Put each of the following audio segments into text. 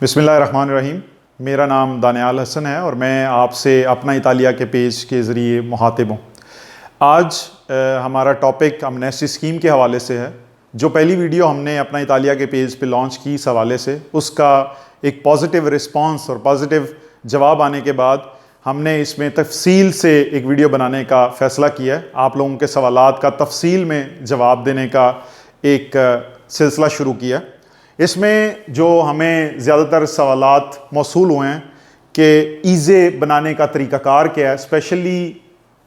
बिस्मिल्लाहिर्रहमानिर्रहीम। मेरा नाम दानियाल हसन है और मैं आपसे अपना इतालिया के पेज के ज़रिए मुखातिब हूँ। आज हमारा टॉपिक अमनेस्टी स्कीम के हवाले से है। जो पहली वीडियो हमने अपना इतालिया के पेज पे लॉन्च की इस हवाले से, उसका एक पॉजिटिव रिस्पांस और पॉजिटिव जवाब आने के बाद हमने इसमें तफसील से एक वीडियो बनाने का फ़ैसला किया है। आप लोगों के सवालात का तफसील में जवाब देने का एक सिलसिला शुरू किया। इसमें जो हमें ज़्यादातर सवालात मौसूल हुए हैं कि ईज़े बनाने का तरीक़ाकार क्या है, स्पेशली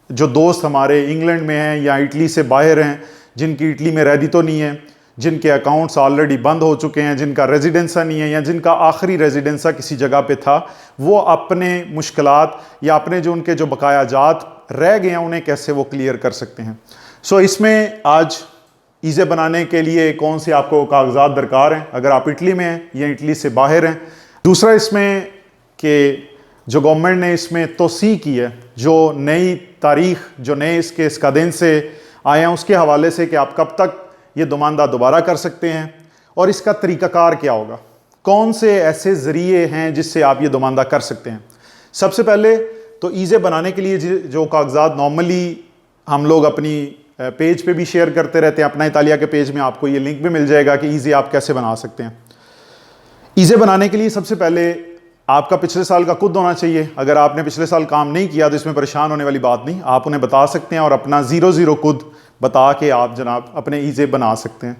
जो दोस्त हमारे इंग्लैंड में हैं या इटली से बाहर हैं, जिनकी इटली में रहती तो नहीं है, जिनके अकाउंट्स ऑलरेडी बंद हो चुके हैं, जिनका रेजिडेंसा नहीं है या जिनका आखिरी रेजिडेंसा किसी जगह पे था, वो अपने मुश्किलात या अपने जो उनके जो बकाया जात रह गए हैं उन्हें कैसे वो क्लियर कर सकते हैं। सो इसमें आज ईज़े बनाने के लिए कौन से आपको कागजात दरकार हैं अगर आप इटली में हैं या इटली से बाहर हैं। दूसरा इसमें कि जो गवर्नमेंट ने इसमें तोसी की है, जो नई तारीख जो नए इसका दिन से आए हैं उसके हवाले से कि आप कब तक ये दुमानदा दोबारा कर सकते हैं और इसका तरीक़ाकार क्या होगा, कौन से ऐसे ज़रिए हैं जिससे आप ये दुमानदा कर सकते हैं। सबसे पहले तो ईज़े बनाने के लिए जो कागजात नॉर्मली हम लोग अपनी पेज पे भी शेयर करते रहते हैं, अपना इतालिया के पेज में आपको ये लिंक भी मिल जाएगा कि ईज़े आप कैसे बना सकते हैं। ईज़े बनाने के लिए सबसे पहले आपका पिछले साल का खुद होना चाहिए। अगर आपने पिछले साल काम नहीं किया तो इसमें परेशान होने वाली बात नहीं, आप उन्हें बता सकते हैं और अपना 00 खुद बता के आप जनाब अपने ईज़े बना सकते हैं।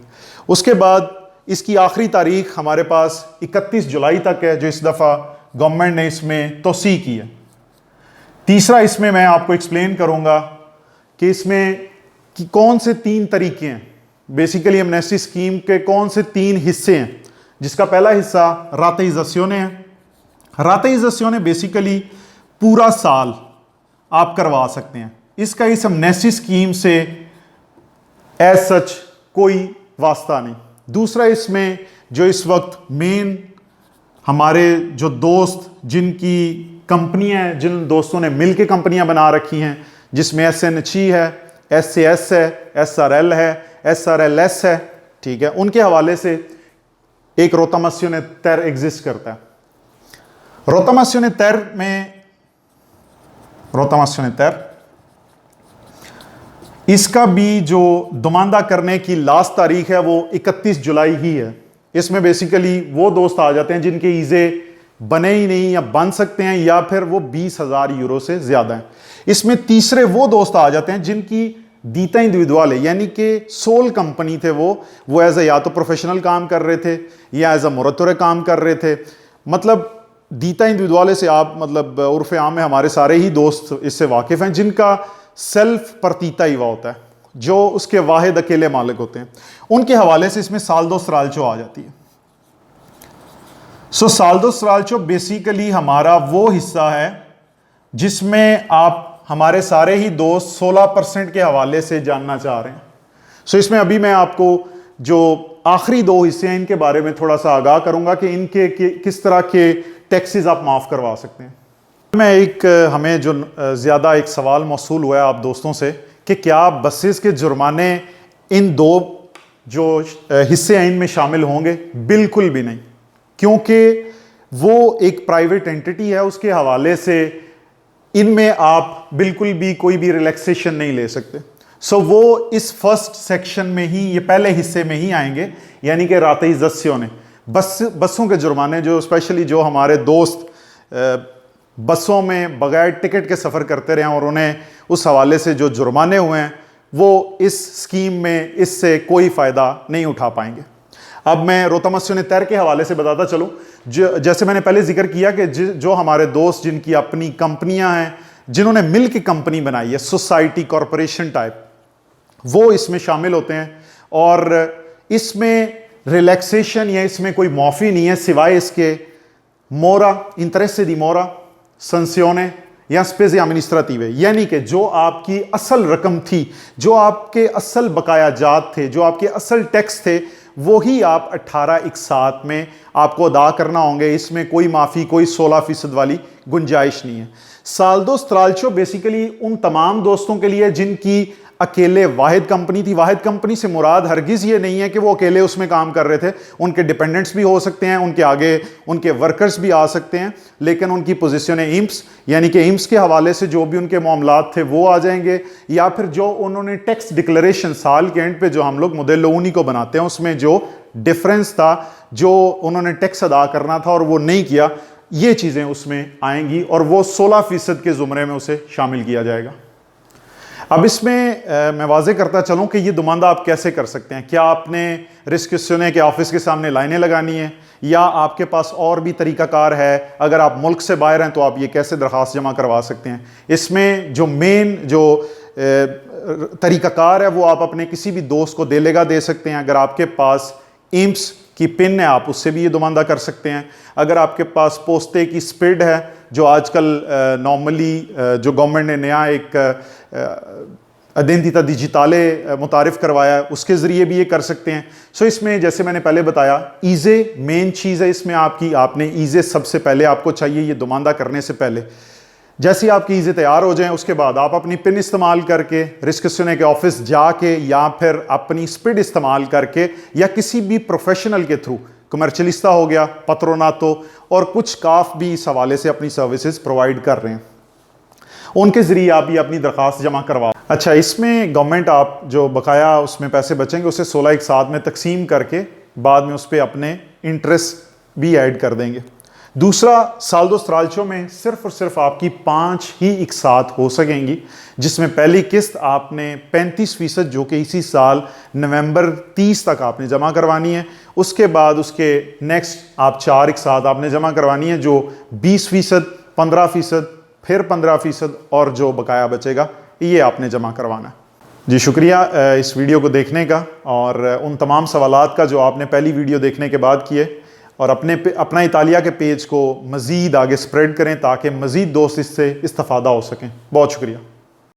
उसके बाद इसकी आखिरी तारीख हमारे पास 31 जुलाई तक है, जो इस दफ़ा गवर्नमेंट ने इसमें तोसी की है। तीसरा इसमें मैं आपको एक्सप्लेन करूँगा कि इसमें कि कौन से 3 तरीके हैं, बेसिकली अमनेस्टी स्कीम के कौन से 3 हिस्से हैं, जिसका पहला हिस्सा रातेइज़ाज़ियोने है। रातेइज़ाज़ियोने बेसिकली पूरा साल आप करवा सकते हैं, इसका इस अमनेस्टी स्कीम से एज सच कोई वास्ता नहीं। दूसरा इसमें जो इस वक्त मेन हमारे जो दोस्त जिनकी कंपनियां हैं, जिन दोस्तों ने मिल के कंपनियां बना रखी हैं, जिसमें SNHE है, SAS है, SRL है, SRLS है, ठीक है, उनके हवाले से एक रोटामासियोने ter एग्जिस्ट करता है। रोटामासियोने ter इसका भी जो दुमानदा करने की लास्ट तारीख है वो 31 जुलाई ही है। इसमें बेसिकली वो दोस्त आ जाते हैं जिनके ईज़े बने ही नहीं या बन सकते हैं या फिर वो 20,000 यूरो से ज़्यादा हैं। इसमें तीसरे वो दोस्त आ जाते हैं जिनकी दीता इंडिविजुअल है, यानी कि सोल कंपनी थे, वो एज या तो प्रोफेशनल काम कर रहे थे या एज मुरतुरे काम कर रहे थे। मतलब दीता इंडिविजुअल से आप मतलब उर्फ़ आम में हमारे सारे ही दोस्त इससे वाकिफ़ हैं, जिनका सेल्फ परतीता ईवा होता है, जो उसके वाहिद अकेले मालिक होते हैं। उनके हवाले से इसमें साल्दो स्ट्राल्चो आ जाती है। सो साल्दो स्ट्राल्चो बेसिकली हमारा वो हिस्सा है जिसमें आप हमारे सारे ही दोस्त 16% के हवाले से जानना चाह रहे हैं। सो इसमें अभी मैं आपको जो आखिरी 2 हिस्से हैं इनके बारे में थोड़ा सा आगाह करूंगा कि इनके किस तरह के टैक्सेस आप माफ़ करवा सकते हैं। हमें जो ज़्यादा एक सवाल मौसूल हुआ है आप दोस्तों से कि क्या बसेस के जुर्माने इन 2 जो हिस्से हैं इनमें शामिल होंगे। बिल्कुल भी नहीं, क्योंकि वो एक प्राइवेट एंटिटी है, उसके हवाले से इनमें आप बिल्कुल भी कोई भी रिलैक्सेशन नहीं ले सकते। सो वो इस फर्स्ट सेक्शन में ही, ये पहले हिस्से में ही आएंगे, यानी कि रातेइज़ाज़ियोने बसों के जुर्माने, जो स्पेशली जो हमारे दोस्त बसों में बगैर टिकट के सफ़र करते रहे और उन्हें उस हवाले से जो जुर्माने हुए हैं वो इस स्कीम में इससे कोई फ़ायदा नहीं उठा पाएंगे। अब मैं रोटामासियोने ter के हवाले से बताता चलूँ। जैसे मैंने पहले जिक्र किया कि जो हमारे दोस्त जिनकी अपनी कंपनियां हैं, जिन्होंने मिल के कंपनी बनाई है, सोसाइटी कॉरपोरेशन टाइप, वो इसमें शामिल होते हैं और इसमें रिलैक्सेशन या इसमें कोई माफ़ी नहीं है सिवाय इसके मोरा इंटरेस्ट दी मोरा संसियोने या स्पेज़े अमनिस्ट्राटिवे, यानी कि जो आपकी असल रकम थी, जो आपके असल बकाया जात थे, जो आपके असल टैक्स थे, वो ही आप 18/1 में आपको अदा करना होंगे। इसमें कोई माफ़ी, कोई 16% वाली गुंजाइश नहीं है। साल्दो स्ट्राल्चो बेसिकली उन तमाम दोस्तों के लिए जिनकी अकेले वाहिद कंपनी थी। वाहिद कंपनी से मुराद हरगिज़ ये नहीं है कि वो अकेले उसमें काम कर रहे थे, उनके डिपेंडेंट्स भी हो सकते हैं, उनके आगे उनके वर्कर्स भी आ सकते हैं, लेकिन उनकी पोजीशन है इम्स, यानी कि इम्स के हवाले से जो भी उनके मामलात थे वो आ जाएंगे, या फिर जो उन्होंने टैक्स डिक्लेरेशन साल के एंड पे जो हम लोग मुदल उन्हीं को बनाते हैं उसमें जो डिफरेंस था, जो उन्होंने टैक्स अदा करना था और वो नहीं किया, ये चीज़ें उसमें आएंगी और वो 16% के ज़ुमरे में उसे शामिल किया जाएगा। अब इसमें मैं वाज़े करता चलूँ कि ये दुमानदा आप कैसे कर सकते हैं। क्या आपने रिस्क क्वेश्चन के ऑफिस के सामने लाइनें लगानी है, या आपके पास और भी तरीक़ाकार है? अगर आप मुल्क से बाहर हैं तो आप ये कैसे दरख्वास्त जमा करवा सकते हैं? इसमें जो मेन जो तरीक़ाकार है वो आप अपने किसी भी दोस्त को देलेगा दे सकते हैं। अगर आपके पास इम्स की पिन है आप उससे भी ये दुमानदा कर सकते हैं। अगर आपके पास पोस्टे की स्पिड है जो आजकल नॉर्मली जो गवर्नमेंट ने नया एक आइडेंटिटी डिजिटाले मुतारिफ करवाया है उसके ज़रिए भी ये कर सकते हैं। सो इसमें जैसे मैंने पहले बताया ईज़े मेन चीज़ है इसमें आपकी, आपने ईज़े सबसे पहले आपको चाहिए ये दुमानदा करने से पहले। जैसे आपकी ईज़े तैयार हो जाएं उसके बाद आप अपनी पिन इस्तेमाल करके रिस्क क्वेश्चन के ऑफिस जाके या फिर अपनी स्पीड इस्तेमाल करके या किसी भी प्रोफेशनल के थ्रू, कमर्शलिस्ता हो गया, पत्रोनातो और कुछ काफ भी इस हवाले से अपनी सर्विसेज प्रोवाइड कर रहे हैं, उनके ज़रिए आप ये अपनी दरख्वास्त जमा करवा। अच्छा, इसमें गवर्नमेंट आप जो बकाया उसमें पैसे बचेंगे उसे 16 एक साथ में तकसीम करके बाद में उस पर अपने इंटरेस्ट भी ऐड कर देंगे। दूसरा, साल दो सरालचों में सिर्फ और सिर्फ आपकी 5 ही एक साथ हो सकेंगी, जिसमें पहली किस्त आपने 35% जो कि इसी साल नवंबर 30 तक आपने जमा करवानी है। उसके बाद उसके नेक्स्ट आप 4 एक साथ आपने जमा करवानी है जो 20%, 15%, फिर 15% और जो बकाया बचेगा ये आपने जमा करवाना है। जी शुक्रिया इस वीडियो को देखने का और उन तमाम सवालात का जो आपने पहली वीडियो देखने के बाद किए, और अपना इतालिया के पेज को मज़ीद आगे स्प्रेड करें ताकि मज़ीद दोस्त इससे इस्तेफ़ादा हो सकें। बहुत शुक्रिया।